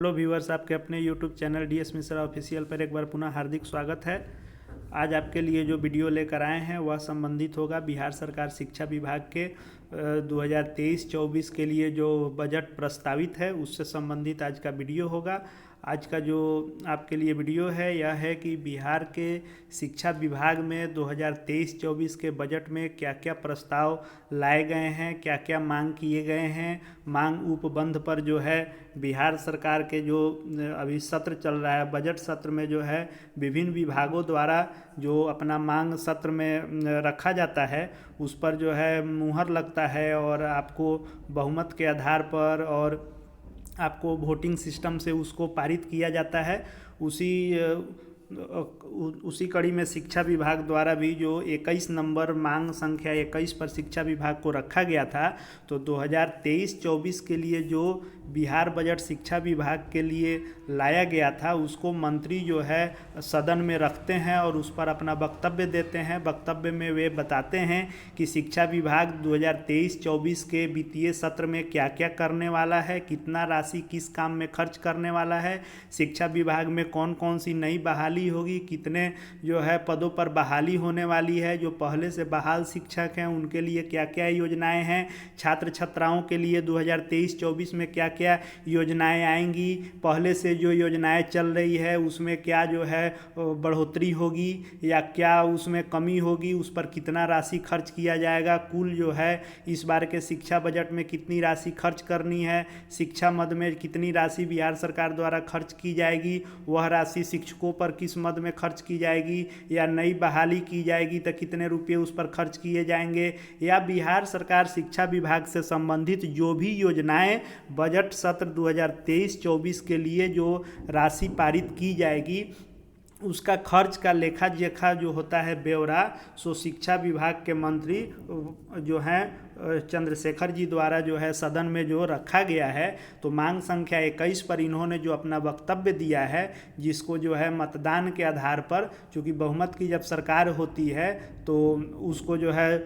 Hello viewers, आपके अपने YouTube channel DS Mishra official पर एक बार पुनः हार्दिक स्वागत है। आज आपके लिए जो वीडियो लेकर आए हैं वह संबंधित होगा बिहार सरकार शिक्षा विभाग के 2023-24 के लिए जो बजट प्रस्तावित है उससे संबंधित आज का वीडियो होगा। आज का जो आपके लिए वीडियो है यह है कि बिहार के शिक्षा विभाग में 2023-24 के बजट में क्या क्या प्रस्ताव लाए गए हैं, क्या क्या मांग किए गए हैं। मांग उपबंध पर जो है बिहार सरकार के जो अभी सत्र चल रहा है, बजट सत्र में जो है विभिन्न विभागों द्वारा जो अपना मांग सत्र में रखा जाता है उस पर जो है मुहर लगता है और आपको बहुमत के आधार पर और आपको वोटिंग सिस्टम से उसको पारित किया जाता है। उसी कड़ी में शिक्षा विभाग द्वारा भी जो 21 नंबर मांग संख्या 21 पर शिक्षा विभाग को रखा गया था, तो 2023-24 के लिए जो बिहार बजट शिक्षा विभाग के लिए लाया गया था उसको मंत्री जो है सदन में रखते हैं और उस पर अपना वक्तव्य देते हैं। वक्तव्य में वे बताते हैं कि शिक्षा विभाग 2023-24 के वित्तीय सत्र में क्या क्या करने वाला है, कितना राशि किस काम में खर्च करने वाला है, शिक्षा विभाग में कौन कौन सी नई बहाली होगी, कितने जो है पदों पर बहाली होने वाली है, जो पहले से बहाल शिक्षक हैं उनके लिए क्या क्या योजनाएं हैं, छात्र छात्राओं के लिए 2023-24 में क्या क्या योजनाएं आएंगी, पहले से जो योजनाएं चल रही है उसमें क्या जो है बढ़ोतरी होगी या क्या उसमें कमी होगी, उस पर कितना राशि खर्च किया जाएगा, कुल जो है इस बार के शिक्षा बजट में कितनी राशि खर्च करनी है, शिक्षा मद में कितनी राशि बिहार सरकार द्वारा खर्च की जाएगी, वह राशि शिक्षकों पर किस मद में खर्च की जाएगी, या नई बहाली की जाएगी तो कितने रुपये उस पर खर्च किए जाएंगे, या बिहार सरकार शिक्षा विभाग से संबंधित जो भी योजनाएं बजट सत्र 2023-24 के लिए जो राशि पारित की जाएगी उसका खर्च का लेखा जोखा जो होता है ब्यौरा, सो शिक्षा विभाग के मंत्री जो हैं चंद्रशेखर जी द्वारा जो है सदन में जो रखा गया है। तो मांग संख्या 21 पर इन्होंने जो अपना वक्तव्य दिया है, जिसको जो है मतदान के आधार पर, चूँकि बहुमत की जब सरकार होती है तो उसको जो है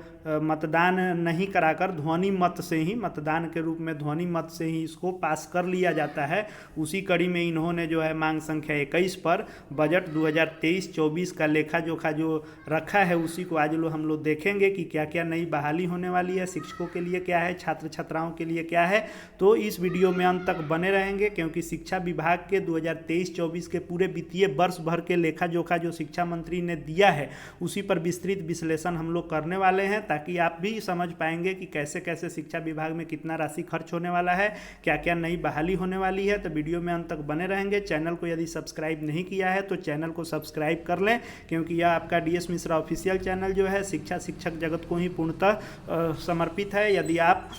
मतदान नहीं कराकर ध्वनि मत से ही, मतदान के रूप में ध्वनि मत से ही इसको पास कर लिया जाता है। उसी कड़ी में इन्होंने जो है मांग संख्या 21 पर बजट 2023-24 का लेखा जोखा जो रखा है उसी को आज हम लोग देखेंगे कि क्या क्या नई बहाली होने वाली है, शिक्षकों के लिए क्या है, छात्र छात्राओं के लिए क्या है। तो इस वीडियो में अंत तक बने रहेंगे क्योंकि शिक्षा विभाग के 2023-24 के पूरे वित्तीय वर्ष भर के लेखा जोखा जो शिक्षा मंत्री ने दिया है उसी पर विस्तृत विश्लेषण हम लोग करने वाले हैं, ताकि आप भी समझ पाएंगे कि कैसे कैसे शिक्षा विभाग में कितना राशि खर्च होने वाला है, क्या क्या नई बहाली होने वाली है। तो वीडियो में अंत तक बने रहेंगे। चैनल को यदि सब्सक्राइब नहीं किया है तो चैनल को सब्सक्राइब कर लें, क्योंकि यह आपका DS मिश्रा ऑफिशियल चैनल जो है शिक्षक जगत को ही पूर्णतः समर्पित है। यदि आप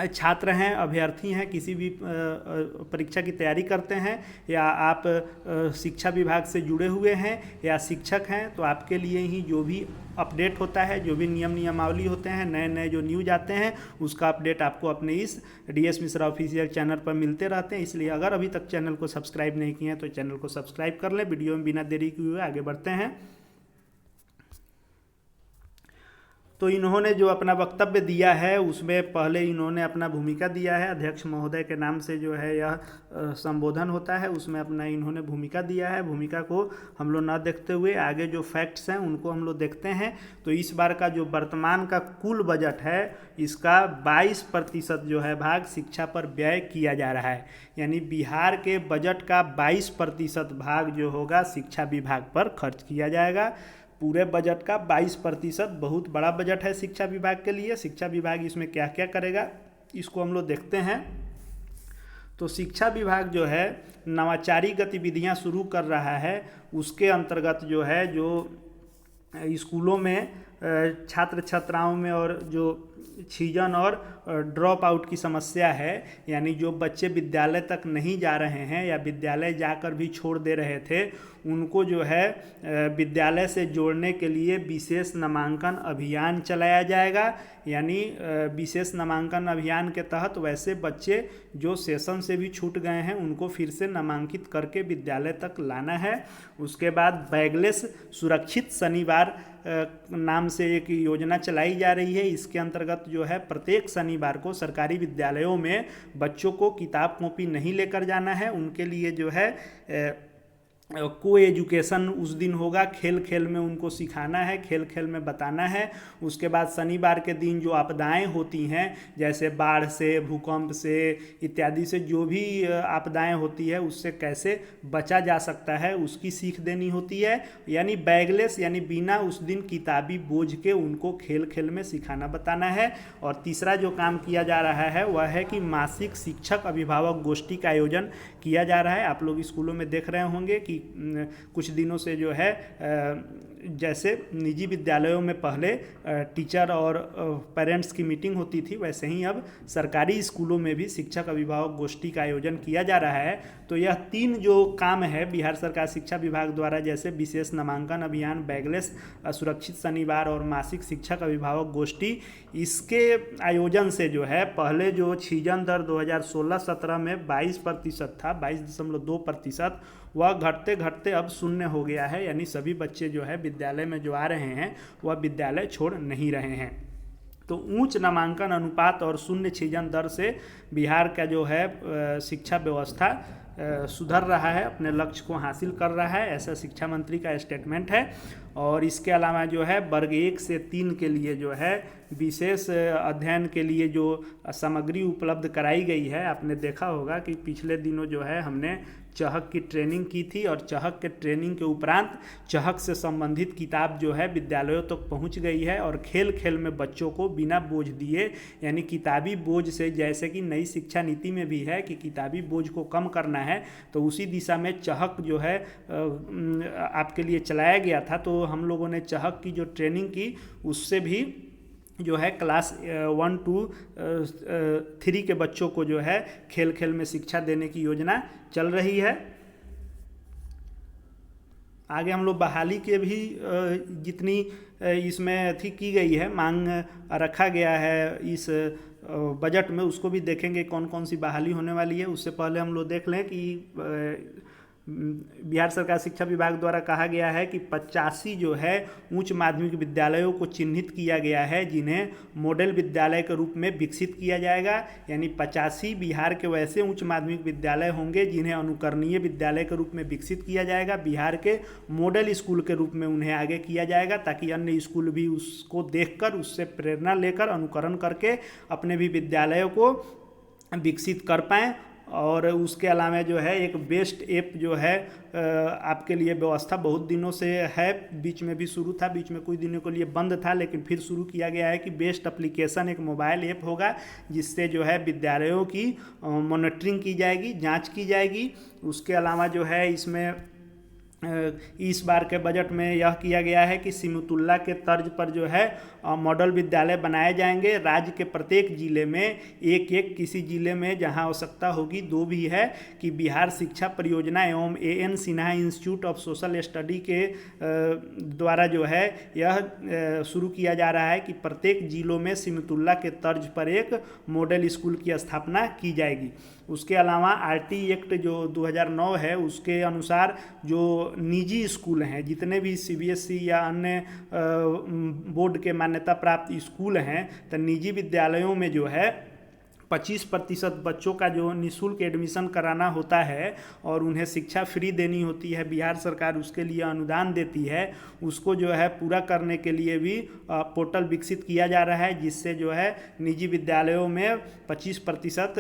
छात्र हैं, अभ्यर्थी हैं, किसी भी परीक्षा की तैयारी करते हैं, या आप शिक्षा विभाग से जुड़े हुए हैं या शिक्षक हैं, तो आपके लिए ही जो भी अपडेट होता है, जो भी नियमावली होते हैं, नए नए जो न्यूज आते हैं, उसका अपडेट आपको अपने इस DS मिश्रा ऑफिशियल चैनल पर मिलते रहते हैं। इसलिए अगर अभी तक चैनल को सब्सक्राइब नहीं किए हैं तो चैनल को सब्सक्राइब कर लें। वीडियो में बिना देरी किए हुए आगे बढ़ते हैं। तो इन्होंने जो अपना वक्तव्य दिया है उसमें पहले इन्होंने अपना भूमिका दिया है, अध्यक्ष महोदय के नाम से जो है यह संबोधन होता है, उसमें अपना इन्होंने भूमिका दिया है। भूमिका को हम लोग ना देखते हुए आगे जो फैक्ट्स हैं उनको हम लोग देखते हैं। तो इस बार का जो वर्तमान का कुल बजट है इसका 22% जो है भाग शिक्षा पर व्यय किया जा रहा है, यानी बिहार के बजट का 22% भाग जो होगा शिक्षा विभाग पर खर्च किया जाएगा। पूरे बजट का 22%, बहुत बड़ा बजट है शिक्षा विभाग के लिए। शिक्षा विभाग इसमें क्या क्या करेगा इसको हम लोग देखते हैं। तो शिक्षा विभाग जो है नवाचारी गतिविधियां शुरू कर रहा है, उसके अंतर्गत जो है जो स्कूलों में छात्र छात्राओं में और जो छीजन और ड्रॉप आउट की समस्या है, यानी जो बच्चे विद्यालय तक नहीं जा रहे हैं या विद्यालय जाकर भी छोड़ दे रहे थे, उनको जो है विद्यालय से जोड़ने के लिए विशेष नामांकन अभियान चलाया जाएगा। यानी विशेष नामांकन अभियान के तहत वैसे बच्चे जो सेशन से भी छूट गए हैं उनको फिर से नामांकित करके विद्यालय तक लाना है। उसके बाद बैगलेस सुरक्षित शनिवार नाम से एक योजना चलाई जा रही है। इसके अंतर्गत अंतर्गत जो है प्रत्येक शनिवार को सरकारी विद्यालयों में बच्चों को किताब कॉपी नहीं लेकर जाना है। उनके लिए जो है को एजुकेशन उस दिन होगा, खेल खेल में उनको सिखाना है, खेल खेल में बताना है। उसके बाद शनिवार के दिन जो आपदाएं होती हैं, जैसे बाढ़ से, भूकंप से इत्यादि से जो भी आपदाएं होती है उससे कैसे बचा जा सकता है उसकी सीख देनी होती है। यानी बैगलेस, यानी बिना उस दिन किताबी बोझ के उनको खेल खेल में सिखाना बताना है। और तीसरा जो काम किया जा रहा है वह है कि मासिक शिक्षक अभिभावक गोष्ठी का आयोजन किया जा रहा है। आप लोग स्कूलों में देख रहे होंगे कि कुछ दिनों से जो है जैसे निजी विद्यालयों में पहले टीचर और पेरेंट्स की मीटिंग होती थी, वैसे ही अब सरकारी स्कूलों में भी शिक्षक अभिभावक गोष्ठी का आयोजन किया जा रहा है। तो यह 3 जो काम है बिहार सरकार शिक्षा विभाग द्वारा, जैसे विशेष नामांकन अभियान, बैगलेस सुरक्षित शनिवार और मासिक शिक्षक अभिभावक गोष्ठी, इसके आयोजन से जो है पहले जो छीजन दर 2016-17 में 22% था, 22.2%, वह घटते घटते अब शून्य हो गया है। यानी सभी बच्चे जो है विद्यालय में जो आ रहे हैं वह विद्यालय छोड़ नहीं रहे हैं। तो उच्च नामांकन अनुपात और शून्य छीजन दर से बिहार का जो है शिक्षा व्यवस्था सुधर रहा है, अपने लक्ष्य को हासिल कर रहा है, ऐसा शिक्षा मंत्री का स्टेटमेंट है। और इसके अलावा जो है वर्ग 1 से 3 के लिए जो है विशेष अध्ययन के लिए जो सामग्री उपलब्ध कराई गई है, आपने देखा होगा कि पिछले दिनों जो है हमने चहक की ट्रेनिंग की थी और चहक के ट्रेनिंग के उपरांत चहक से संबंधित किताब जो है विद्यालयों तक तो पहुंच गई है। और खेल खेल में बच्चों को बिना बोझ दिए, यानी किताबी बोझ से, जैसे कि नई शिक्षा नीति में भी है कि किताबी बोझ को कम करना है, तो उसी दिशा में चहक जो है आपके लिए चलाया गया था। तो हम लोगों ने चहक की जो ट्रेनिंग की उससे भी जो है क्लास 1 to 3 के बच्चों को जो है खेल खेल में शिक्षा देने की योजना चल रही है। आगे हम लोग बहाली के भी जितनी इसमें थी की गई है, मांग रखा गया है इस बजट में, उसको भी देखेंगे कौन कौन सी बहाली होने वाली है। उससे पहले हम लोग देख लें कि बिहार सरकार शिक्षा विभाग द्वारा कहा गया है कि 85 जो है उच्च माध्यमिक विद्यालयों को चिन्हित किया गया है जिन्हें मॉडल विद्यालय के रूप में विकसित किया जाएगा। यानी 85 बिहार के वैसे उच्च माध्यमिक विद्यालय होंगे जिन्हें अनुकरणीय विद्यालय के रूप में विकसित किया जाएगा, बिहार के मॉडल स्कूल के रूप में उन्हें आगे किया जाएगा, ताकि अन्य स्कूल भी उसको देखकर उससे प्रेरणा लेकर अनुकरण करके अपने भी विद्यालयों को विकसित कर पाएँ। और उसके अलावा जो है एक बेस्ट ऐप जो है आपके लिए व्यवस्था बहुत दिनों से है, बीच में भी शुरू था, बीच में कुछ दिनों के लिए बंद था, लेकिन फिर शुरू किया गया है कि बेस्ट एप्लीकेशन एक मोबाइल ऐप होगा जिससे जो है विद्यालयों की मॉनिटरिंग की जाएगी, जांच की जाएगी। उसके अलावा जो है इसमें इस बार के बजट में यह किया गया है कि सिमतुल्ला के तर्ज पर जो है मॉडल विद्यालय बनाए जाएंगे। राज्य के प्रत्येक जिले में एक एक, किसी जिले में जहां आवश्यकता होगी 2 भी है, कि बिहार शिक्षा परियोजना एवं A.N. Sinha institute of social study के द्वारा जो है यह शुरू किया जा रहा है कि प्रत्येक जिलों में सिमतुल्ला के तर्ज पर एक मॉडल स्कूल की स्थापना की जाएगी। उसके अलावा RT एक्ट जो 2009 है उसके अनुसार जो निजी स्कूल हैं, जितने भी CBSE या अन्य बोर्ड के मान्यता प्राप्त स्कूल हैं, तो निजी विद्यालयों में जो है 25% बच्चों का जो निःशुल्क एडमिशन कराना होता है और उन्हें शिक्षा फ्री देनी होती है, बिहार सरकार उसके लिए अनुदान देती है। उसको जो है पूरा करने के लिए भी पोर्टल विकसित किया जा रहा है, जिससे जो है निजी विद्यालयों में 25%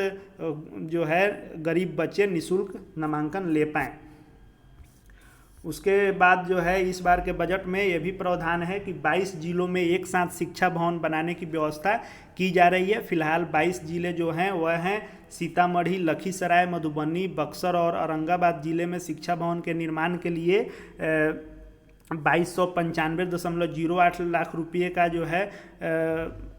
जो है गरीब बच्चे निःशुल्क नामांकन ले पाएँ। उसके बाद जो है इस बार के बजट में यह भी प्रावधान है कि 22 जिलों में एक साथ शिक्षा भवन बनाने की व्यवस्था की जा रही है। फिलहाल 22 जिले जो हैं वह हैं सीतामढ़ी, लखीसराय, मधुबनी, बक्सर और औरंगाबाद जिले में शिक्षा भवन के निर्माण के लिए 2295.08 लाख रुपये का जो है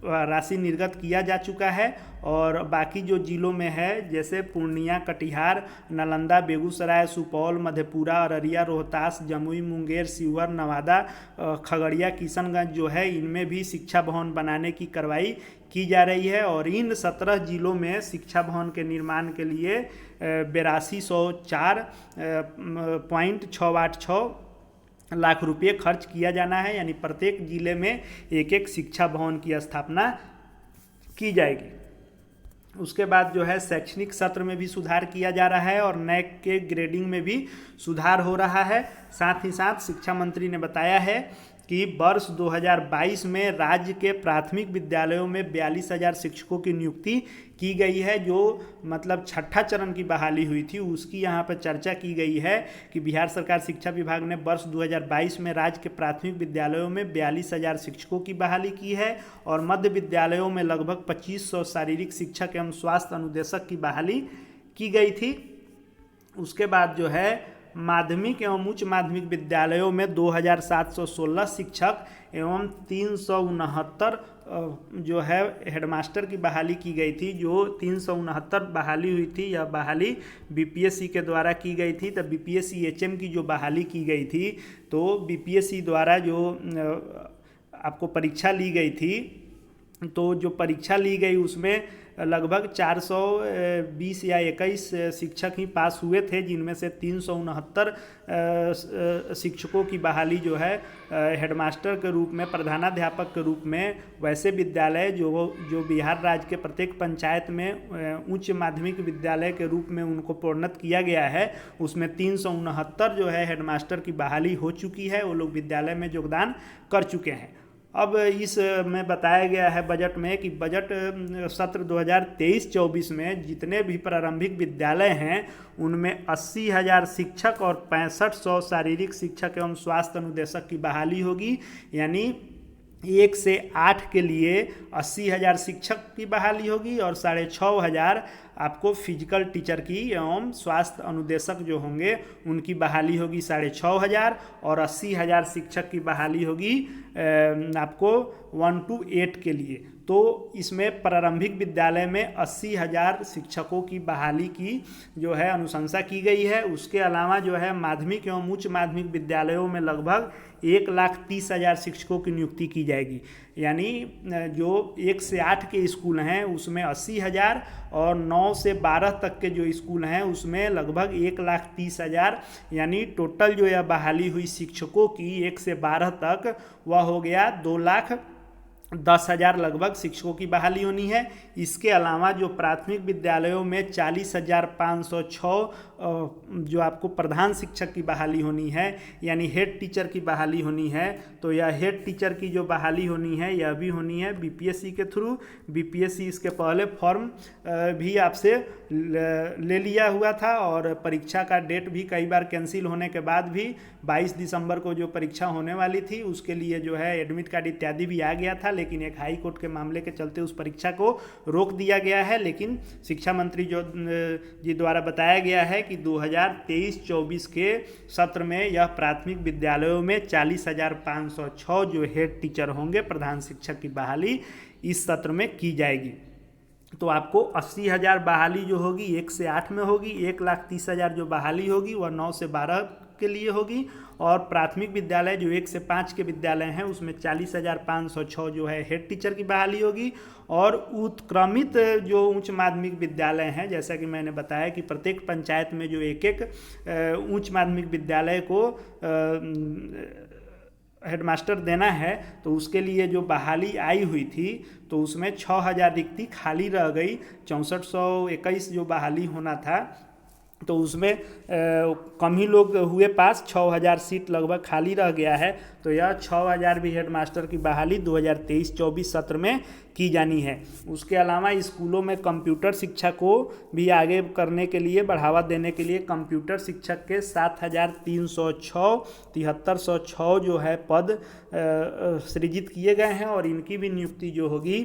राशि निर्गत किया जा चुका है। और बाकी जो जिलों में है जैसे पूर्णिया, कटिहार, नालंदा, बेगूसराय, सुपौल, मधेपुरा, अररिया, रोहतास, जमुई, मुंगेर, शिवहर, नवादा, खगड़िया, किशनगंज जो है इनमें भी शिक्षा भवन बनाने की कार्रवाई की जा रही है। और इन 17 जिलों में शिक्षा भवन के निर्माण के लिए 8204.686 लाख रुपये खर्च किया जाना है। यानी प्रत्येक जिले में एक एक शिक्षा भवन की स्थापना की जाएगी। उसके बाद जो है शैक्षणिक सत्र में भी सुधार किया जा रहा है और नैक के ग्रेडिंग में भी सुधार हो रहा है। साथ ही साथ शिक्षा मंत्री ने बताया है कि वर्ष 2022 में राज्य के प्राथमिक विद्यालयों में 42,000 शिक्षकों की नियुक्ति की गई है, जो मतलब छठा चरण की बहाली हुई थी उसकी यहाँ पर चर्चा की गई है कि बिहार सरकार शिक्षा विभाग ने वर्ष 2022 में राज्य के प्राथमिक विद्यालयों में 42,000 शिक्षकों की बहाली की है और मध्य विद्यालयों में लगभग 2500 शारीरिक शिक्षक एवं स्वास्थ्य अनुदेशक की बहाली की गई थी। उसके बाद जो है माध्यमिक एवं उच्च माध्यमिक विद्यालयों में 2,716 शिक्षक एवं 369 जो है हेडमास्टर की बहाली की गई थी। जो 369 बहाली हुई थी, यह बहाली बीपीएससी के द्वारा की गई थी। तब बीपीएससी एचएम की जो बहाली की गई थी, तो बीपीएससी द्वारा जो आपको परीक्षा ली गई थी, तो जो परीक्षा ली गई उसमें लगभग 420 या 21 शिक्षक ही पास हुए थे, जिनमें से 369 शिक्षकों की बहाली जो है हेडमास्टर के रूप में, प्रधानाध्यापक के रूप में वैसे विद्यालय जो बिहार राज्य के प्रत्येक पंचायत में उच्च माध्यमिक विद्यालय के रूप में उनको प्रोन्नत किया गया है, उसमें 369 जो है हेडमास्टर की बहाली हो चुकी है। वो लोग विद्यालय में योगदान कर चुके हैं। अब इस में बताया गया है बजट में कि बजट सत्र 2023-24 में जितने भी प्रारंभिक विद्यालय हैं उनमें 80,000 शिक्षक और 6500 शारीरिक शिक्षक एवं स्वास्थ्य अनुदेशक की बहाली होगी। यानी 1 से 8 के लिए 80,000 शिक्षक की बहाली होगी और 6,500 आपको फिजिकल टीचर की एवं स्वास्थ्य अनुदेशक जो होंगे उनकी बहाली होगी 6,500 और 80,000 शिक्षक की बहाली होगी आपको 1 to 8 के लिए। तो इसमें प्रारंभिक विद्यालय में 80,000 शिक्षकों की बहाली की जो है अनुशंसा की गई है। उसके अलावा जो है माध्यमिक एवं उच्च माध्यमिक विद्यालयों में लगभग 1,30,000 शिक्षकों की नियुक्ति की जाएगी। यानी जो 1 से 8 के स्कूल हैं उसमें 80,000 और 9 से 12 तक के जो स्कूल हैं उसमें लगभग 1,30,000, यानी टोटल जो यह बहाली हुई शिक्षकों की 1 से 12 तक वह हो गया 2,10,000 लगभग शिक्षकों की बहाली होनी है। इसके अलावा जो प्राथमिक विद्यालयों में 40,506 जो आपको प्रधान शिक्षक की बहाली होनी है, यानी हेड टीचर की बहाली होनी है, तो यह हेड टीचर की जो बहाली होनी है यह भी होनी है बीपीएससी के थ्रू। बीपीएससी इसके पहले फॉर्म भी आपसे ले लिया हुआ था और परीक्षा का डेट भी कई बार कैंसिल होने के बाद भी 22 दिसंबर को जो परीक्षा होने वाली थी उसके लिए जो है एडमिट कार्ड इत्यादि भी आ गया था, लेकिन एक हाई कोर्ट के मामले के चलते उस परीक्षा को रोक दिया गया है। लेकिन शिक्षा मंत्री जी द्वारा बताया गया है कि 2023-24 के सत्र में यह प्राथमिक विद्यालयों में 40,506 जो हेड टीचर होंगे प्रधान शिक्षक की बहाली इस सत्र में की जाएगी। तो आपको 80,000 बहाली जो होगी 1 से 8 में होगी, 1,30,000 जो बहाली होगी वह 9 से 12 के लिए होगी और प्राथमिक विद्यालय जो 1 से 5 के विद्यालय हैं उसमें 40,506 जो है हेड टीचर की बहाली होगी। और उत्क्रमित जो उच्च माध्यमिक विद्यालय हैं, जैसा कि मैंने बताया कि प्रत्येक पंचायत में जो एक उच्च माध्यमिक विद्यालय को हेडमास्टर देना है, तो उसके लिए जो बहाली आई हुई थी तो उसमें 6,000 रिक्ति खाली रह गई। 6421 जो बहाली होना था तो उसमें कम ही लोग हुए पास, 6,000 सीट लगभग खाली रह गया है। तो यह 6,000 भी हेडमास्टर की बहाली 2023-24 सत्र में की जानी है। उसके अलावा स्कूलों में कंप्यूटर शिक्षा को भी आगे करने के लिए, बढ़ावा देने के लिए कंप्यूटर शिक्षक के 7,306 7,306 जो है पद सृजित किए गए हैं और इनकी भी नियुक्ति जो होगी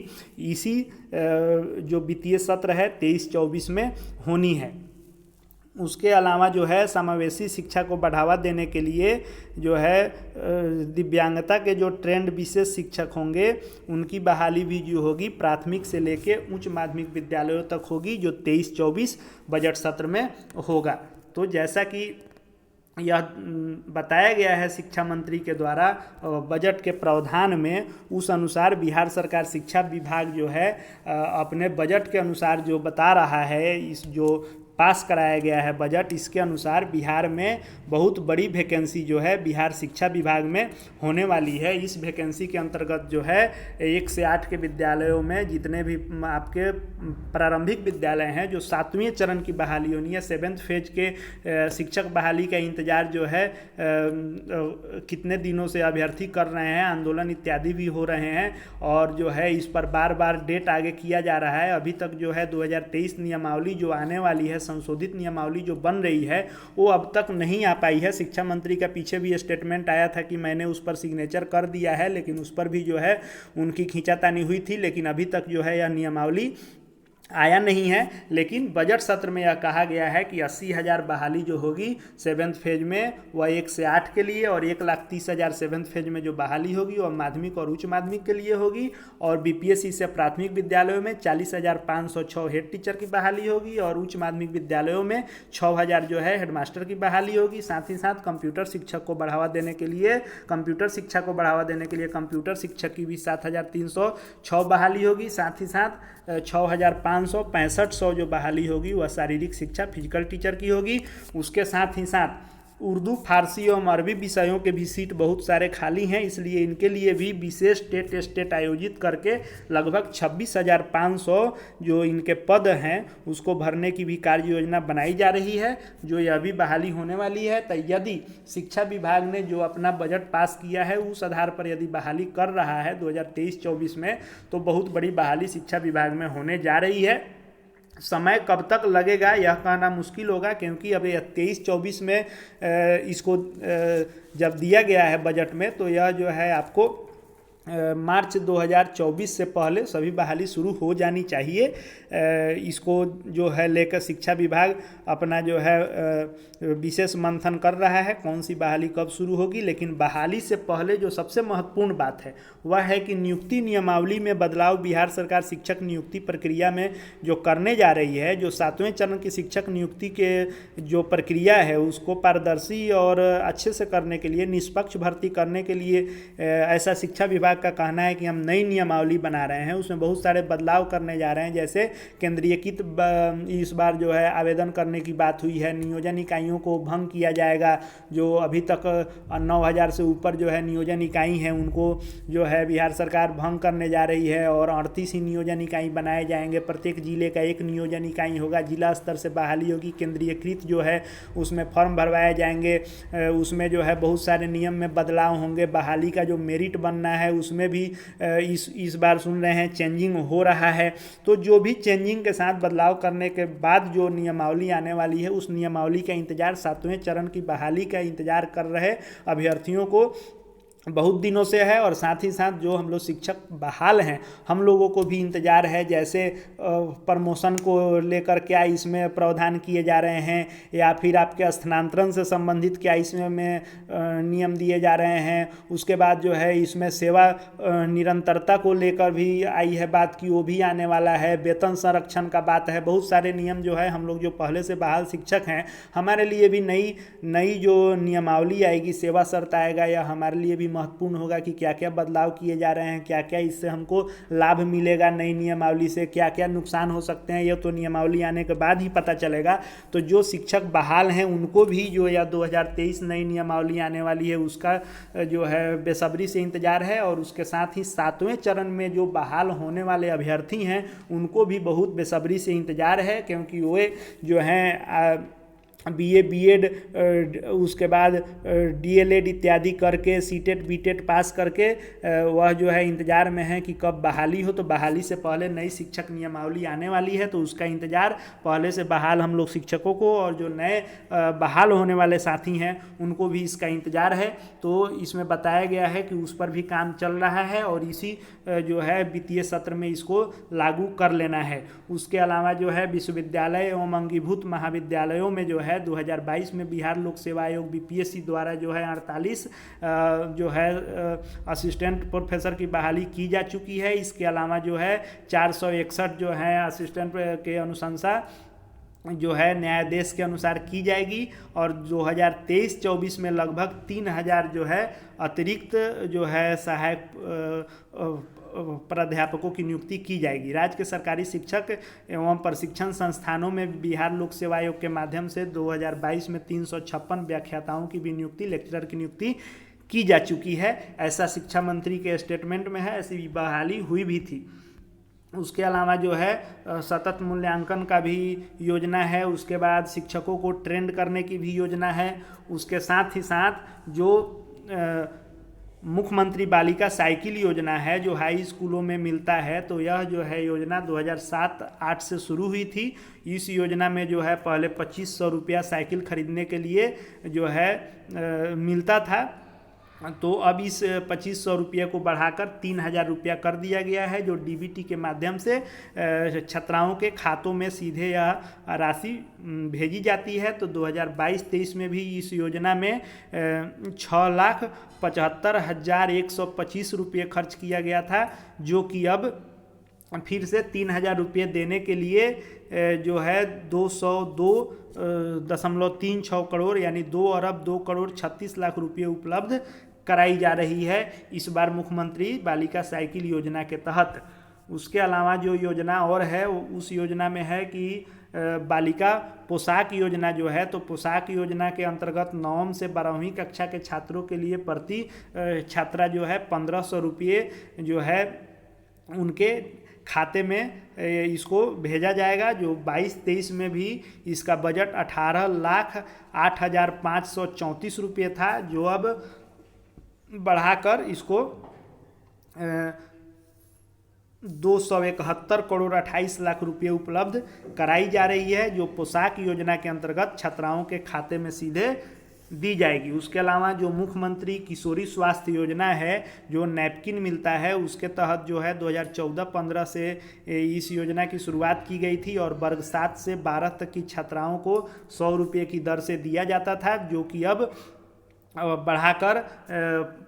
इसी जो वित्तीय सत्र है 23-24 में होनी है। उसके अलावा जो है समावेशी शिक्षा को बढ़ावा देने के लिए जो है दिव्यांगता के जो ट्रेंड विशेष शिक्षक होंगे उनकी बहाली भी जो होगी प्राथमिक से लेके उच्च माध्यमिक विद्यालयों तक होगी, जो 23-24 बजट सत्र में होगा। तो जैसा कि यह बताया गया है शिक्षा मंत्री के द्वारा बजट के प्रावधान में, उस अनुसार बिहार सरकार शिक्षा विभाग जो है अपने बजट के अनुसार जो बता रहा है, इस जो पास कराया गया है बजट, इसके अनुसार बिहार में बहुत बड़ी वैकेंसी जो है बिहार शिक्षा विभाग में होने वाली है। इस वैकेंसी के अंतर्गत जो है 1 से 8 के विद्यालयों में जितने भी आपके प्रारंभिक विद्यालय हैं, जो 7वें चरण की बहाली होनी है, 7th फेज के शिक्षक बहाली का इंतजार जो है कितने दिनों से अभ्यर्थी कर रहे हैं, आंदोलन इत्यादि भी हो रहे हैं और जो है इस पर बार बार डेट आगे किया जा रहा है। अभी तक जो है 2023 नियमावली जो आने वाली है, संशोधित नियमावली जो बन रही है, वो अब तक नहीं आ पाई है। शिक्षा मंत्री का पीछे भी स्टेटमेंट आया था कि मैंने उस पर सिग्नेचर कर दिया है, लेकिन उस पर भी जो है उनकी खींचातानी हुई थी, लेकिन अभी तक जो है यह नियमावली आया नहीं है। लेकिन बजट सत्र में यह कहा गया है कि 80,000 बहाली जो होगी 7th फेज में वह 1 से 8 के लिए, और 1,30,000 7th फेज में जो बहाली होगी वह माध्यमिक और उच्च माध्यमिक के लिए होगी। और बीपीएससी से प्राथमिक विद्यालयों में 40,506 हेड टीचर की बहाली होगी और उच्च माध्यमिक विद्यालयों में 6,000 जो है हेडमास्टर की बहाली होगी। साथ ही साथ कंप्यूटर शिक्षक को बढ़ावा देने के लिए, कंप्यूटर शिक्षा को बढ़ावा देने के लिए कंप्यूटर शिक्षक की भी 7,306 बहाली होगी। साथ ही साथ 6,565 जो बहाली होगी वह शारीरिक शिक्षा फिजिकल टीचर की होगी। उसके साथ ही साथ उर्दू, फारसी एवं अरबी विषयों के भी सीट बहुत सारे खाली हैं, इसलिए इनके लिए भी विशेष टेट आयोजित करके लगभग 26,500 जो इनके पद हैं उसको भरने की भी कार्य योजना बनाई जा रही है, जो यह भी बहाली होने वाली है। तो यदि शिक्षा विभाग ने जो अपना बजट पास किया है उस आधार पर यदि बहाली कर रहा है 2023-24 में, तो बहुत बड़ी बहाली शिक्षा विभाग में होने जा रही है। समय कब तक लगेगा यह कहना मुश्किल होगा, क्योंकि अब 23-24 में इसको जब दिया गया है बजट में, तो यह जो है आपको मार्च 2024 से पहले सभी बहाली शुरू हो जानी चाहिए। इसको जो है लेकर शिक्षा विभाग अपना जो है विशेष मंथन कर रहा है कौन सी बहाली कब शुरू होगी। लेकिन बहाली से पहले जो सबसे महत्वपूर्ण बात है वह है कि नियुक्ति नियमावली में बदलाव बिहार सरकार शिक्षक नियुक्ति प्रक्रिया में जो करने जा रही है। जो 7वें चरण की शिक्षक नियुक्ति के जो प्रक्रिया है उसको पारदर्शी और अच्छे से करने के लिए, निष्पक्ष भर्ती करने के लिए ऐसा शिक्षा विभाग का कहना है कि हम नई नियमावली बना रहे हैं, उसमें बहुत सारे बदलाव करने जा रहे हैं। जैसे केंद्रीयकृत इस बार जो है आवेदन करने की बात हुई है, नियोजन इकाइयों को भंग किया जाएगा। जो अभी तक 9,000 से ऊपर जो है नियोजन इकाई हैं उनको जो है बिहार सरकार भंग करने जा रही है और 38 ही नियोजन इकाई बनाए जाएंगे। प्रत्येक जिले का एक नियोजन इकाई होगा, जिला स्तर से बहाली होगी। केंद्रीयकृत जो है उसमें फॉर्म भरवाए जाएंगे, उसमें जो है बहुत सारे नियम में बदलाव होंगे। बहाली का जो मेरिट बनना है उसमें भी इस बार सुन रहे हैं चेंजिंग हो रहा है। तो जो भी चेंजिंग के साथ बदलाव करने के बाद जो नियमावली आने वाली है उस नियमावली का इंतजार, 7वें चरण की बहाली का इंतजार कर रहे अभ्यर्थियों को बहुत दिनों से है। और साथ ही साथ जो हम लोग शिक्षक बहाल हैं हम लोगों को भी इंतज़ार है, जैसे प्रमोशन को लेकर क्या इसमें प्रावधान किए जा रहे हैं, या फिर आपके स्थानांतरण से संबंधित क्या इसमें नियम दिए जा रहे हैं। उसके बाद जो है इसमें सेवा निरंतरता को लेकर भी आई है बात की, वो भी आने वाला है। वेतन संरक्षण का बात है, बहुत सारे नियम जो है हम लोग जो पहले से बहाल शिक्षक हैं हमारे लिए भी नई जो नियमावली आएगी, सेवा शर्त आएगा, या हमारे लिए भी महत्वपूर्ण होगा कि क्या क्या बदलाव किए जा रहे हैं, क्या क्या इससे हमको लाभ मिलेगा नई नियमावली से, क्या क्या नुकसान हो सकते हैं, ये तो नियमावली आने के बाद ही पता चलेगा। तो जो शिक्षक बहाल हैं उनको भी जो या 2023 नई नियमावली आने वाली है उसका जो है बेसब्री से इंतजार है। और उसके साथ ही 7वें चरण में जो बहाल होने वाले अभ्यर्थी हैं उनको भी बहुत बेसब्री से इंतजार है, क्योंकि वे जो हैं बीए बीएड उसके बाद डीएलएड इत्यादि करके सीटेट बीटेट पास करके वह जो है इंतज़ार में है कि कब बहाली हो। तो बहाली से पहले नई शिक्षक नियमावली आने वाली है, तो उसका इंतज़ार पहले से बहाल हम लोग शिक्षकों को और जो नए बहाल होने वाले साथी हैं उनको भी इसका इंतज़ार है। तो इसमें बताया गया है कि उस पर भी काम चल रहा है और इसी जो है वित्तीय सत्र में इसको लागू कर लेना है। उसके अलावा जो है विश्वविद्यालय एवं अंगीभूत महाविद्यालयों में जो है 2022 में बिहार लोक सेवा आयोग बीपीएससी द्वारा जो है 48 जो है असिस्टेंट प्रोफेसर की बहाली की जा चुकी है। इसके अलावा जो है 461 जो है असिस्टेंट के अनुशंसा जो है न्यायाधीश के अनुसार की जाएगी। और 2023-24 में लगभग 3,000 जो है अतिरिक्त जो है सहायक प्राध्यापकों की नियुक्ति की जाएगी। राज्य के सरकारी शिक्षक एवं प्रशिक्षण संस्थानों में बिहार लोक सेवा आयोग के माध्यम से 2022 में 356 व्याख्याताओं की भी नियुक्ति, लेक्चरर की नियुक्ति की जा चुकी है। ऐसा शिक्षा मंत्री के स्टेटमेंट में है, ऐसी बहाली हुई भी थी। उसके अलावा जो है सतत मूल्यांकन का भी योजना है। उसके बाद शिक्षकों को ट्रेंड करने की भी योजना है। उसके साथ ही साथ जो मुख्यमंत्री बालिका साइकिल योजना है जो हाई स्कूलों में मिलता है, तो यह जो है योजना 2007-08 से शुरू हुई थी। इस योजना में जो है पहले 2500 रुपया साइकिल खरीदने के लिए जो है मिलता था, तो अब इस 2500 रुपये को बढ़ाकर 3000 रुपया कर दिया गया है, जो डीबीटी के माध्यम से छात्राओं के खातों में सीधे यह राशि भेजी जाती है। तो 2022-23 में भी इस योजना में 6,75,125 रुपये खर्च किया गया था, जो कि अब फिर से 3000 रुपये देने के लिए जो है 202.36 करोड़ यानी 2 अरब 2 करोड़ 36 लाख रुपये उपलब्ध कराई जा रही है इस बार मुख्यमंत्री बालिका साइकिल योजना के तहत। उसके अलावा जो योजना और है उस योजना में है कि बालिका पोशाक योजना जो है, तो पोशाक योजना के अंतर्गत 9वीं से 12वीं कक्षा के छात्रों के लिए प्रति छात्रा जो है 1500 रुपये जो है उनके खाते में इसको भेजा जाएगा। जो 22-23 में भी इसका बजट 18,08,534 रुपये था, जो अब बढ़ाकर इसको 271 करोड़ 28 लाख रुपये उपलब्ध कराई जा रही है, जो पोशाक योजना के अंतर्गत छात्राओं के खाते में सीधे दी जाएगी। उसके अलावा जो मुख्यमंत्री किशोरी स्वास्थ्य योजना है, जो नैपकिन मिलता है, उसके तहत जो है 2014-15 से इस योजना की शुरुआत की गई थी और वर्ग 7 से 12 तक की छात्राओं को 100 रुपये की दर से दिया जाता था, जो कि अब बढ़ाकर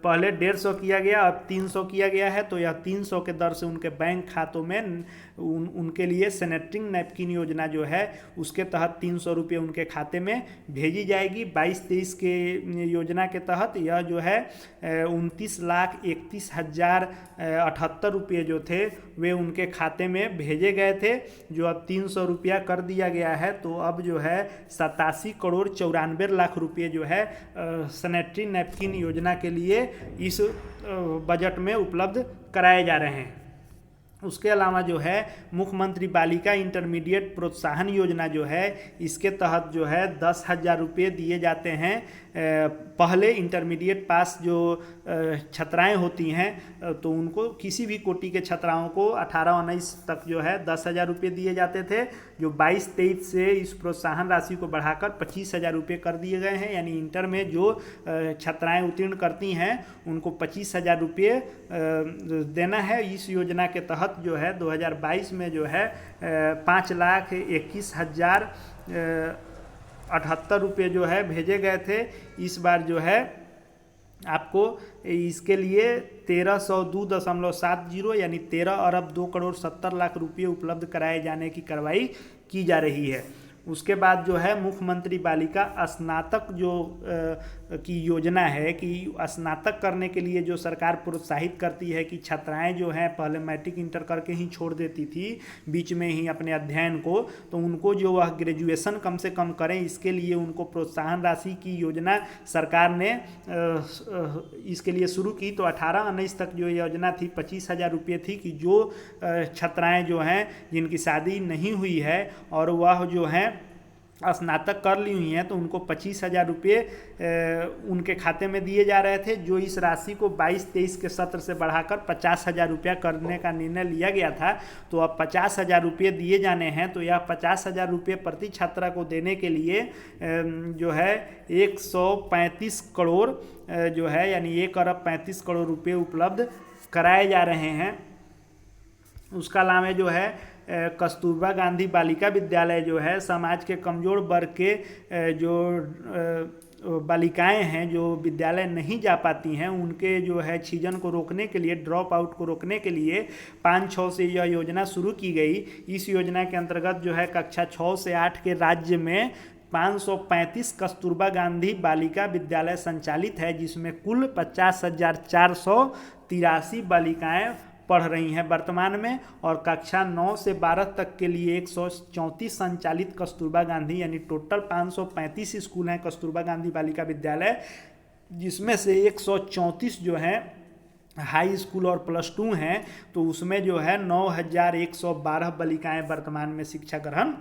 पहले 150 किया गया, अब 300 किया गया है। तो यह 300 के दर से उनके बैंक खातों में उनके लिए सैनिटरिंग नैपकिन योजना जो है उसके तहत 300 रुपये उनके खाते में भेजी जाएगी। 22-23 के योजना के तहत यह जो है 29,31,078 रुपये जो थे वे उनके खाते में भेजे गए थे, जो अब 300 रुपया कर दिया गया है। तो अब जो है 87 करोड़ 94 लाख रुपये जो है सैनिटरी नैपकिन योजना के लिए इस बजट में उपलब्ध कराए जा रहे हैं। उसके अलावा जो है मुख्यमंत्री बालिका इंटरमीडिएट प्रोत्साहन योजना जो है, इसके तहत जो है 10,000 रुपये दिए जाते हैं। पहले इंटरमीडिएट पास जो छात्राएं होती हैं तो उनको किसी भी कोटि के छात्राओं को 18-19 तक जो है 10,000 रुपये दिए जाते थे, जो 22-23 से इस प्रोत्साहन राशि को बढ़ाकर 25,000 रुपये कर दिए गए हैं। यानी इंटर में जो छात्राएं उत्तीर्ण करती हैं उनको 25,000 रुपये देना है। इस योजना के तहत जो है 2022 में जो है 5,21,078 रुपये जो है भेजे गए थे। इस बार जो है आपको इसके लिए 1302.70 यानी 13 अरब 2 करोड़ 70 लाख रुपये उपलब्ध कराए जाने की कार्रवाई की जा रही है। उसके बाद जो है मुख्यमंत्री बालिका स्नातक जो की योजना है कि स्नातक करने के लिए जो सरकार प्रोत्साहित करती है कि छात्राएं जो हैं पहले मैट्रिक इंटर करके ही छोड़ देती थी बीच में ही अपने अध्ययन को, तो उनको जो वह ग्रेजुएशन कम से कम करें, इसके लिए उनको प्रोत्साहन राशि की योजना सरकार ने इसके लिए शुरू की। तो 18-19 तक जो योजना थी 25,000 रुपये थी कि जो छात्राएं जो हैं जिनकी शादी नहीं हुई है और वह जो हैं स्नातक कर ली हुई हैं तो उनको 25,000 रुपये उनके खाते में दिए जा रहे थे, जो इस राशि को 22-23 के सत्र से बढ़ाकर 50,000 रुपया करने का निर्णय लिया गया था। तो अब 50,000 रुपये दिए जाने हैं। तो यह 50,000 रुपये प्रति छात्रा को देने के लिए जो है 135 करोड़ जो है यानी 1 अरब 35 करोड़ रुपये उपलब्ध कराए जा रहे हैं। उसका अलावा जो है कस्तूरबा गांधी बालिका विद्यालय जो है समाज के कमज़ोर वर्ग के जो बालिकाएं हैं जो विद्यालय नहीं जा पाती हैं, उनके जो है छीजन को रोकने के लिए, ड्रॉप आउट को रोकने के लिए 5-6 से यह योजना शुरू की गई। इस योजना के अंतर्गत जो है कक्षा 6 से 8 के राज्य में 535 कस्तूरबा गांधी बालिका विद्यालय संचालित है, जिसमें कुल 50,483 बालिकाएं पढ़ रही हैं वर्तमान में, और कक्षा 9 से 12 तक के लिए 134 संचालित कस्तूरबा गांधी यानी टोटल 535 स्कूल हैं कस्तूरबा गांधी बालिका विद्यालय, जिसमें से 134 जो हैं हाई स्कूल और +2 हैं। तो उसमें जो है 9112 बालिकाएं वर्तमान में शिक्षा ग्रहण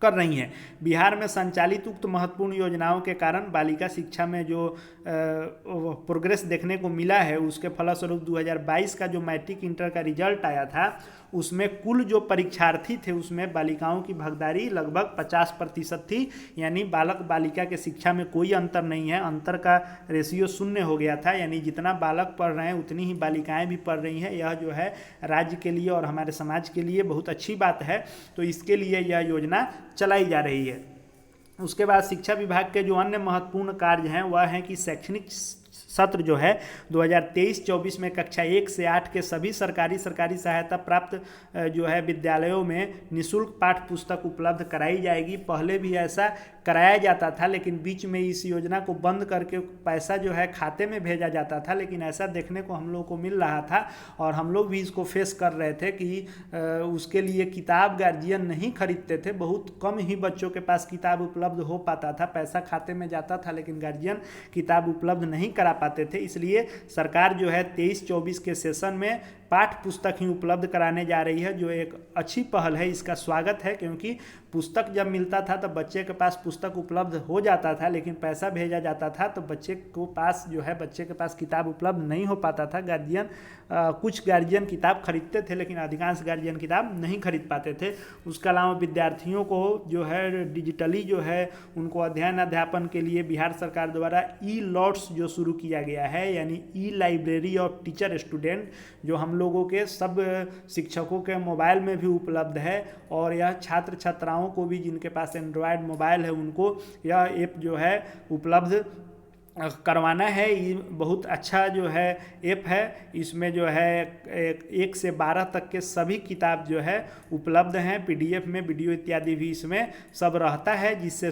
कर रही हैं। बिहार में संचालित उक्त महत्वपूर्ण योजनाओं के कारण बालिका शिक्षा में जो प्रोग्रेस देखने को मिला है, उसके फलस्वरूप 2022 का जो मैट्रिक इंटर का रिजल्ट आया था, उसमें कुल जो परीक्षार्थी थे उसमें बालिकाओं की भागीदारी लगभग 50% थी, यानी बालक बालिका के शिक्षा में कोई अंतर नहीं है, अंतर का रेशियो 0 हो गया था, यानी जितना बालक पढ़ रहे हैं उतनी ही बालिकाएं भी पढ़ रही हैं। यह जो है राज्य के लिए और हमारे समाज के लिए बहुत अच्छी बात है, तो इसके लिए यह योजना चलाई जा रही है। उसके बाद शिक्षा विभाग के जो अन्य महत्वपूर्ण कार्य हैं वह है कि शैक्षणिक सत्र जो है 2023-24 में कक्षा 1 से 8 के सभी सरकारी सहायता प्राप्त जो है विद्यालयों में निःशुल्क पाठ्य पुस्तक उपलब्ध कराई जाएगी। पहले भी ऐसा कराया जाता था, लेकिन बीच में इस योजना को बंद करके पैसा जो है खाते में भेजा जाता था, लेकिन ऐसा देखने को हम लोग को मिल रहा था और हम लोग भी इसको फेस कर रहे थे कि उसके लिए किताब गार्जियन नहीं खरीदते थे, बहुत कम ही बच्चों के पास किताब उपलब्ध हो पाता था, पैसा खाते में जाता था लेकिन गार्जियन किताब उपलब्ध नहीं करा पाते थे। इसलिए सरकार जो है 23-24 के सेशन में पाठ्य पुस्तक ही उपलब्ध कराने जा रही है, जो एक अच्छी पहल है, इसका स्वागत है, क्योंकि पुस्तक जब मिलता था तो बच्चे के पास पुस्तक उपलब्ध हो जाता था, लेकिन पैसा भेजा जाता था तो बच्चे के पास किताब उपलब्ध नहीं हो पाता था। कुछ गार्जियन किताब खरीदते थे, लेकिन अधिकांश गार्जियन किताब नहीं खरीद पाते थे। उसके अलावा विद्यार्थियों को जो है डिजिटली जो है उनको अध्ययन अध्यापन के लिए बिहार सरकार द्वारा ई-लॉट्स जो शुरू किया गया है, यानी ई लाइब्रेरी ऑफ टीचर स्टूडेंट, जो हम लोगों के सब शिक्षकों के मोबाइल में भी उपलब्ध है, और यह छात्र छात्राओं को भी जिनके पास एंड्रॉयड मोबाइल है उनको यह ऐप जो है उपलब्ध करवाना है। ये बहुत अच्छा जो है ऐप है, इसमें जो है 1 से 12 तक के सभी किताब जो है उपलब्ध हैं, PDF में वीडियो इत्यादि भी इसमें सब रहता है, जिससे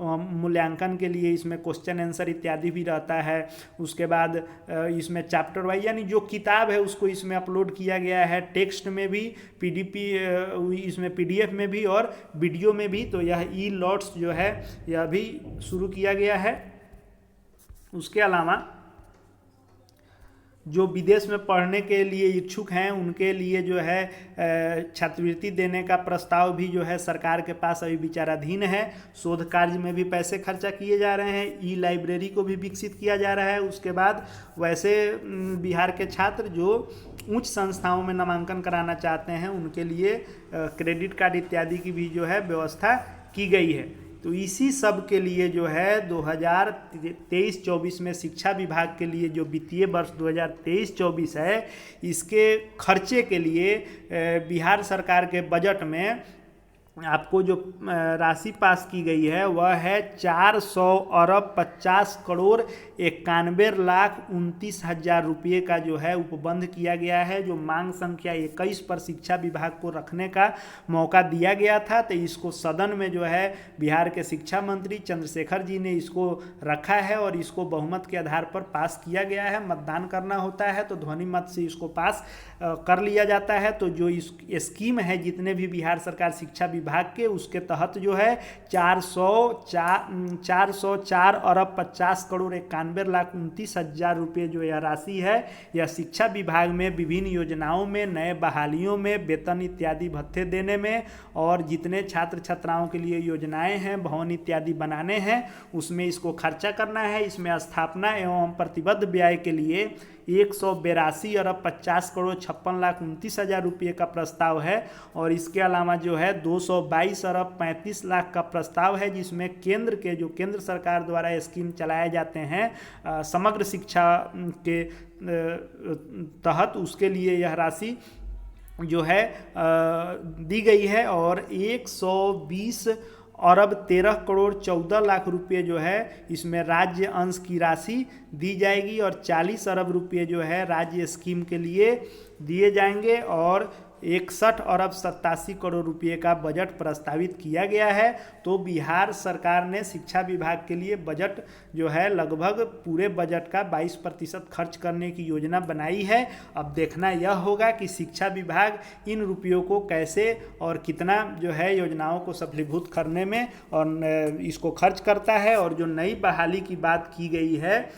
मूल्यांकन के लिए इसमें क्वेश्चन आंसर इत्यादि भी रहता है। उसके बाद इसमें चैप्टर वाइज यानी जो किताब है उसको इसमें अपलोड किया गया है, टेक्स्ट में भी, इसमें PDF में भी और वीडियो में भी। तो यह ई-लॉट्स जो है यह भी शुरू किया गया है। उसके अलावा जो विदेश में पढ़ने के लिए इच्छुक हैं उनके लिए जो है छात्रवृत्ति देने का प्रस्ताव भी जो है सरकार के पास अभी विचाराधीन है। शोध कार्य में भी पैसे खर्चा किए जा रहे हैं, ई लाइब्रेरी को भी विकसित किया जा रहा है। उसके बाद वैसे बिहार के छात्र जो उच्च संस्थाओं में नामांकन कराना चाहते हैं उनके लिए क्रेडिट कार्ड इत्यादि की भी जो है व्यवस्था की गई है। तो इसी सब के लिए जो है 2023-24 में शिक्षा विभाग के लिए जो वित्तीय वर्ष 2023-24 है, इसके खर्चे के लिए बिहार सरकार के बजट में आपको जो राशि पास की गई है वह है 400 अरब 50 करोड़ 91 लाख 29 हजार रुपये का जो है उपबंध किया गया है, जो मांग संख्या 21 पर शिक्षा विभाग को रखने का मौका दिया गया था। तो इसको सदन में जो है बिहार के शिक्षा मंत्री चंद्रशेखर जी ने इसको रखा है और इसको बहुमत के आधार पर पास किया गया है। मतदान करना होता है तो ध्वनि मत से इसको पास कर लिया जाता है। तो जो इस स्कीम है जितने भी बिहार सरकार शिक्षा विभाग के, उसके तहत जो है 404 अरब 50 करोड़ 91 लाख 29 हजार रुपये जो यह राशि है, यह शिक्षा विभाग में विभिन्न योजनाओं में, नए बहालियों में, वेतन इत्यादि भत्ते देने में और जितने छात्र छात्राओं के लिए योजनाएं हैं, भवन इत्यादि बनाने हैं, उसमें इसको खर्चा करना है। इसमें स्थापना एवं प्रतिबद्ध व्यय के लिए 182 अरब 50 करोड़ 56 लाख 29 हजार रुपये का प्रस्ताव है। और इसके अलावा जो है 222 अरब 35 लाख का प्रस्ताव है, जिसमें केंद्र सरकार द्वारा स्कीम चलाए जाते हैं समग्र शिक्षा के तहत, उसके लिए यह राशि जो है दी गई है। और 120 अरब 13 करोड़ 14 लाख रुपये जो है इसमें राज्य अंश की राशि दी जाएगी और 40 अरब रुपये जो है राज्य स्कीम के लिए दिए जाएंगे। और 61 अरब 87 करोड़ रुपये का बजट प्रस्तावित किया गया है। तो बिहार सरकार ने शिक्षा विभाग के लिए बजट जो है लगभग पूरे बजट का 22% खर्च करने की योजना बनाई है। अब देखना यह होगा कि शिक्षा विभाग इन रुपयों को कैसे और कितना जो है योजनाओं को सफलीभूत करने में और इसको खर्च करता है। और जो नई बहाली की बात की गई है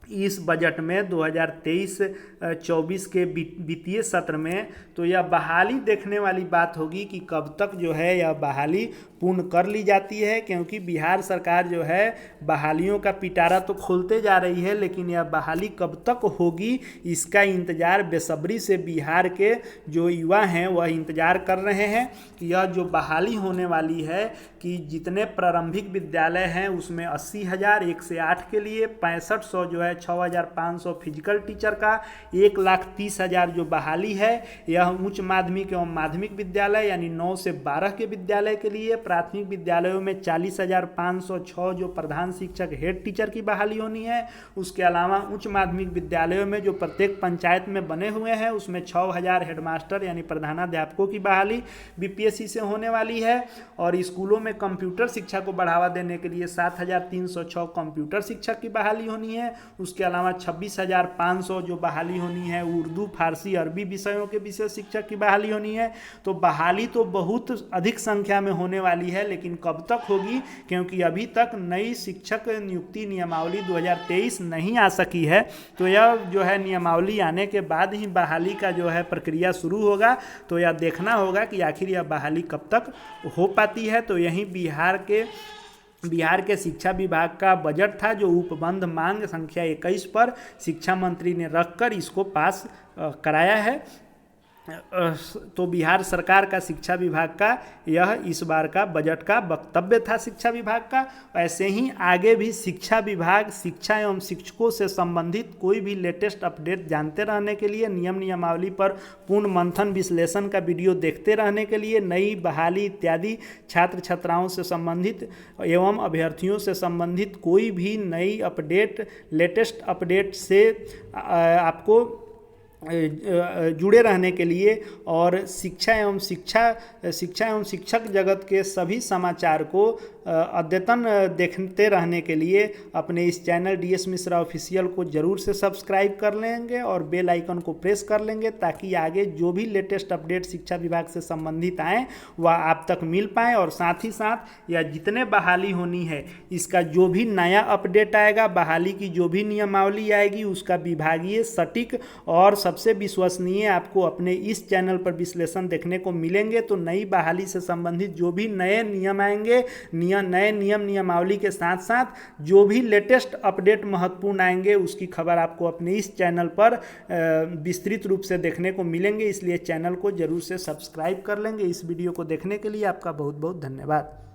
इस बजट में 2023-24 के वित्तीय सत्र में, तो यह बहाली देखने वाली बात होगी कि कब तक जो है यह बहाली पूर्ण कर ली जाती है, क्योंकि बिहार सरकार जो है बहालियों का पिटारा तो खोलते जा रही है, लेकिन यह बहाली कब तक होगी इसका इंतज़ार बेसब्री से बिहार के जो युवा हैं वह इंतज़ार कर रहे हैं कि यह जो बहाली होने वाली है कि जितने प्रारंभिक विद्यालय हैं उसमें 80,000 1 से 8 के लिए, 6500 जो है 6,500 फिजिकल टीचर का, 1,30,000 जो बहाली है यह उच्च माध्यमिक एवं माध्यमिक विद्यालय यानी 9 से 12 के विद्यालय के लिए, प्राथमिक विद्यालयों में 40,506 जो प्रधान शिक्षक हेड टीचर की बहाली होनी है। उसके अलावा उच्च माध्यमिक विद्यालयों में जो प्रत्येक पंचायत में बने हुए हैं उसमें 6,000 हेडमास्टर यानी प्रधानाध्यापकों की बहाली बीपीएससी से होने वाली है। और स्कूलों में कंप्यूटर शिक्षा को बढ़ावा देने के लिए 7,306 कंप्यूटर शिक्षक की बहाली होनी है। उसके अलावा 26,500 जो बहाली होनी है उर्दू फारसी अरबी विषयों के विषय शिक्षक की बहाली होनी है। तो बहाली तो बहुत अधिक संख्या में होने वाली है, लेकिन कब तक होगी, क्योंकि अभी तक नई शिक्षक नियुक्ति नियमावली 2023 नहीं आ सकी है। तो यह जो है नियमावली आने के बाद ही बहाली का जो है प्रक्रिया शुरू होगा। तो यह देखना होगा कि आखिर यह बहाली कब तक हो पाती है। तो यही बिहार के शिक्षा विभाग का बजट था जो उपबंध मांग संख्या 21 पर शिक्षा मंत्री ने रखकर इसको पास कराया है। तो बिहार सरकार का शिक्षा विभाग का यह इस बार का बजट का वक्तव्य था शिक्षा विभाग का। ऐसे ही आगे भी शिक्षा विभाग शिक्षा एवं शिक्षकों से संबंधित कोई भी लेटेस्ट अपडेट जानते रहने के लिए, नियम नियमावली पर पूर्ण मंथन विश्लेषण का वीडियो देखते रहने के लिए, नई बहाली इत्यादि छात्र छात्राओं से संबंधित एवं अभ्यर्थियों से संबंधित कोई भी नई अपडेट लेटेस्ट अपडेट से आपको जुड़े रहने के लिए और शिक्षा एवं शिक्षक जगत के सभी समाचार को अद्यतन देखते रहने के लिए अपने इस चैनल डीएस मिश्रा ऑफिशियल को जरूर से सब्सक्राइब कर लेंगे और बेल आइकन को प्रेस कर लेंगे, ताकि आगे जो भी लेटेस्ट अपडेट शिक्षा विभाग से संबंधित आए वह आप तक मिल पाएँ। और साथ ही साथ या जितने बहाली होनी है इसका जो भी नया अपडेट आएगा, बहाली की जो भी नियमावली आएगी, उसका विभागीय सटीक और सबसे विश्वसनीय आपको अपने इस चैनल पर विश्लेषण देखने को मिलेंगे। तो नई बहाली से संबंधित जो भी नए नियम आएंगे, नए नियम नियमावली के साथ साथ जो भी लेटेस्ट अपडेट महत्वपूर्ण आएंगे उसकी खबर आपको अपने इस चैनल पर विस्तृत रूप से देखने को मिलेंगे। इसलिए चैनल को जरूर से सब्सक्राइब कर लेंगे। इस वीडियो को देखने के लिए आपका बहुत बहुत धन्यवाद।